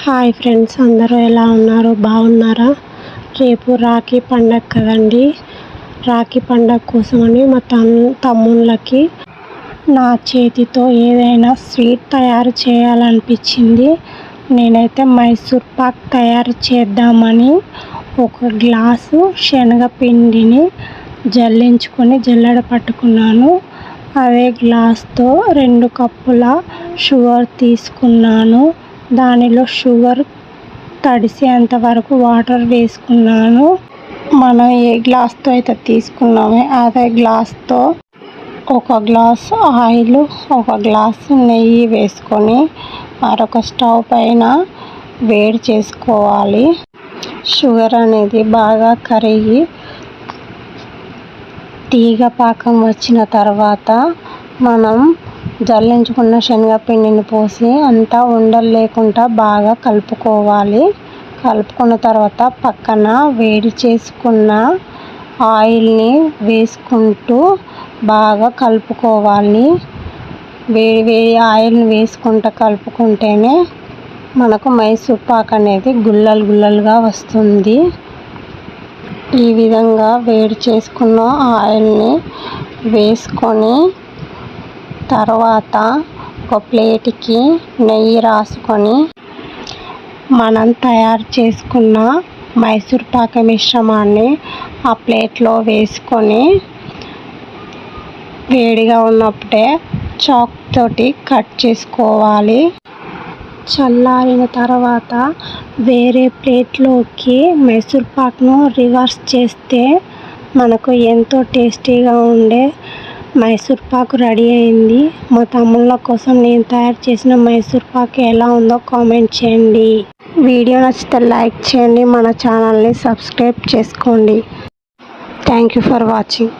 Hi friends, అందరూ ఎలా ఉన్నారు? బాగున్నారా? రేపు రాఖీ పండగ కదండి. రాఖీ పండగ కోసమని మా తమ్ముళ్ళకి నా చేతితో ఏదైనా స్వీట్ తయారు చేయాలనిపించింది. నేనైతే మైసూర్ పాక్ తయారు చేద్దామని ఒక గ్లాసు శనగపిండిని జల్లించుకొని జల్లెడ పట్టుకున్నాను. అదే గ్లాస్తో 2 కప్పుల షుగర్ తీసుకున్నాను. దానిలో షుగర్ తడిసేంత వరకు వాటర్ వేసుకున్నాను. మనం ఏ గ్లాస్తో అయితే తీసుకున్నామో అదే గ్లాస్తో 1 గ్లాసు ఆయిల్, 1 గ్లాసు నెయ్యి వేసుకొని మరొక స్టవ్ పైన వేడి చేసుకోవాలి. షుగర్ అనేది బాగా కరిగి తీగ పాకం వచ్చిన తర్వాత మనం జల్లించుకున్న శనగపిండిని పోసి అంతా ఉండలు లేకుండా బాగా కలుపుకోవాలి. కలుపుకున్న తర్వాత పక్కన వేడి చేసుకున్న ఆయిల్ని వేసుకుంటూ బాగా కలుపుకోవాలి. వేడి ఆయిల్ని వేసుకుంటూ కలుపుకుంటేనే మనకు మైసూర్ పాక్ అనేది గుల్లలుగా వస్తుంది. ఈ విధంగా వేడి చేసుకున్న ఆయిల్ని వేసుకొని తర్వాత ఒక ప్లేట్కి నెయ్యి రాసుకొని మనం తయారు చేసుకున్న మైసూర్ పాక్ మిశ్రమాన్ని ఆ ప్లేట్లో వేసుకొని వేడిగా ఉన్నప్పుడే చాక్ తోటి కట్ చేసుకోవాలి. చల్లారిన తర్వాత వేరే ప్లేట్లోకి మైసూర్ పాక్ను రివర్స్ చేస్తే మనకు ఎంతో టేస్టీగా ఉండే మైసూర్ పాక్ రెడీ అయింది. మా తమ్ముళ్ళ కోసం నేను తయారు చేసిన మైసూర్ పాక్ ఎలా ఉందో కామెంట్ చేయండి. వీడియో నచ్చితే లైక్ చేయండి. మన ఛానల్ని సబ్స్క్రైబ్ చేసుకోండి. Thank you for watching.